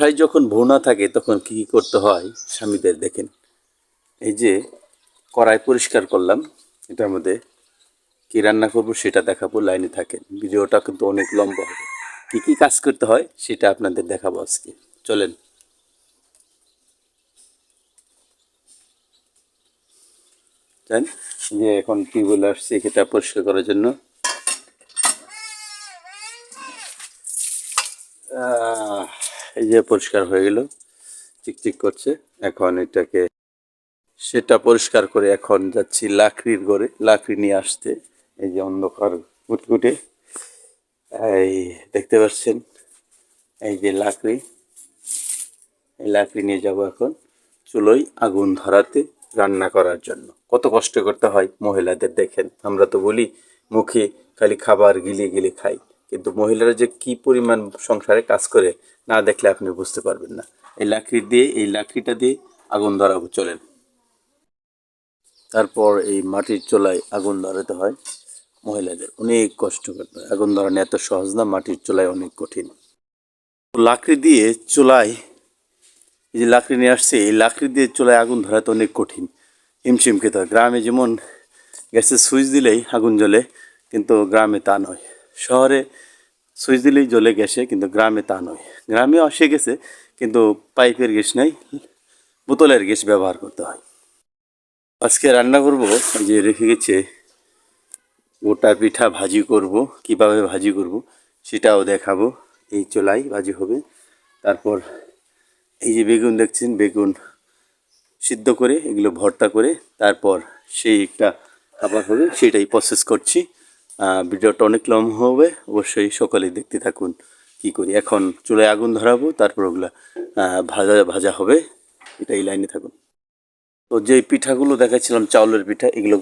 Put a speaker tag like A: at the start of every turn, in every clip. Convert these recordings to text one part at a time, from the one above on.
A: ভাই যখন বউ না থাকে তখন কি করতে হয় স্বামীদের দেখেন। এই যে কড়াই পরিষ্কার করলাম, এটার মধ্যে কি রান্না করব সেটা দেখাবো, লাইনে থাকেন। ভিডিওটা কিন্তু অনেক লম্বা হবে। কি কি কাজ করতে হয় সেটা আপনাদের দেখাবো আজকে, চলেন। জান যে এখন টিউবওয়েল আসছে এটা পরিষ্কার করার জন্য। এই যে পরিষ্কার হয়ে গেল, চিকচিক করছে। এখন এটাকে সেটা পরিষ্কার করে এখন যাচ্ছি লাকড়ির ঘরে, লাকড়ি নিয়ে আসতে। এই যে অন্ধকার কুটকুটে, এই দেখতে পাচ্ছেন, এই যে লাকড়ি, এই লাকড়ি নিয়ে যাব এখন চুলোয় আগুন ধরাতে, রান্না করার জন্য। কত কষ্ট করতে হয় মহিলাদের দেখেন। আমরা তো বলি মুখে খালি খাবার গিলিয়ে গিলিয়ে খাই, কিন্তু মহিলারা যে কি পরিমাণ সংসারে কাজ করে না দেখলে আপনি বুঝতে পারবেন না। এই লাকড়ি দিয়ে, এই লাকড়িটা দিয়ে আগুন ধরাবো, চলেন। তারপর এই মাটির চুলায় আগুন ধরাতে হয়। মহিলাদের অনেক কষ্ট করতে হয়, আগুন ধরানো এত সহজ না, মাটির চুলায় অনেক কঠিন। লাকড়ি দিয়ে চুলায়, এই যে লাকড়ি নিয়ে আসছে, এই লাকড়ি দিয়ে চুলায় আগুন ধরাতে অনেক কঠিন, হিমশিম খেতে হয়। গ্রামে যেমন গ্যাসের সুইচ দিলেই আগুন জ্বলে, কিন্তু গ্রামে তা নয়। শহরে সুইচ দিলেই জ্বলে গ্যাসে, কিন্তু গ্রামে তা নয়। গ্রামে আসে গেছে, কিন্তু পাইপের গ্যাস নাই, বোতলের গ্যাস ব্যবহার করতে হয়। আজকে রান্না করব, যে রেখে গেছে গোটা পিঠা ভাজি করব। কিভাবে ভাজি করব সেটাও দেখাবো। এই চুলায় ভাজি হবে। তারপর এই যে বেগুন দেখছেন, বেগুন সিদ্ধ করে এগুলো ভর্তা করে তারপর সেই একটা খাবার হবে, সেটাই প্রসেস করছি। ভিডিওটা অনেক লম্বা হবে, অবশ্যই সকালে দেখতে থাকুন কি করি। এখন চুলায় আগুন ধরাবো, তারপর ওগুলা ভাজা ভাজা হবে, এটাই লাইনে থাকুন। তো যে পিঠাগুলো দেখাচ্ছিলাম চাউলের পিঠা, এগুলো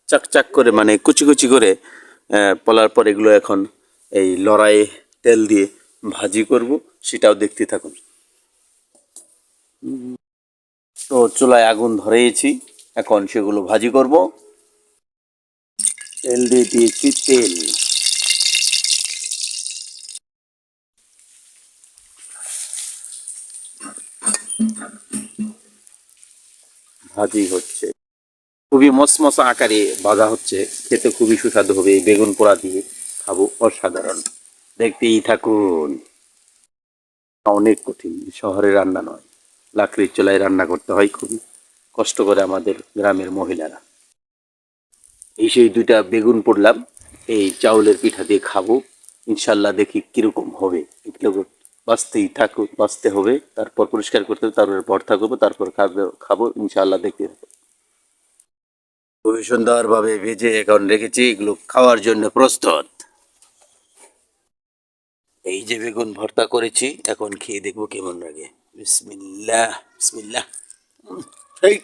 A: চাক চাক করে মানে কুচি কুচি করে পলার পর এগুলো এখন এই লড়াইয়ে তেল দিয়ে ভাজি করব, সেটাও দেখতে থাকুন। তো চুলায় আগুন ধরেছি, এখন সেগুলো ভাজি করব। তেল দিয়ে দিয়েছি, তেল ভাজি হচ্ছে, খুবই মসমসা আকারে ভাজা হচ্ছে। খেতে খুবই সুস্বাদু হবে, এই বেগুন পোড়া দিয়ে খাবো, অসাধারণ। দেখতেই থাকুন। অনেক কঠিন, শহরে রান্না নয়, লাকড়ির চুলায় রান্না করতে হয়, খুবই কষ্ট করে আমাদের গ্রামের মহিলারা। এই সেই দুইটা বেগুন পোড়লাম, এই চাউলের পিঠা দিয়ে খাবো ইনশাল্লাহ। দেখি কিরকম হবে। এগুলো বাঁচতেই থাকুক, বাঁচতে হবে, তারপর পরিষ্কার করতে হবে, তারপর ভর্তা করবো, তারপর খাবো ইনশাল্লাহ। দেখতে থাকবো। খুবই সুন্দরভাবে ভেজে এখন রেখেছি, এগুলো খাওয়ার জন্য প্রস্তুত। এই যে বেগুন ভর্তা করেছি, এখন খেয়ে দেখবো কেমন লাগে। বিসমিল্লাহ, বিসমিল্লাহ। সেই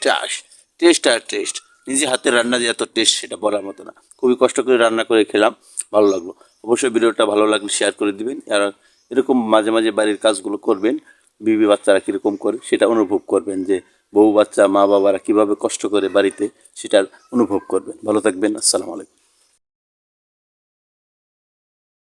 A: টেস্ট আর টেস্ট। নিজে হাতে রান্না যে এত টেস্ট সেটা বলার মতো না। খুবই কষ্ট করে রান্না করে খেলাম, ভালো লাগলো। অবশ্যই ভিডিওটা ভালো লাগলে শেয়ার করে দিবেন। আর এরকম মাঝে মাঝে বাড়ির কাজগুলো করবেন, বিবি বাচ্চারা কীরকম করে সেটা অনুভব করবেন, যে বউ বাচ্চা মা বাবারা কীভাবে কষ্ট করে বাড়িতে, সেটার অনুভব করবেন। ভালো থাকবেন, আসসালামু আলাইকুম।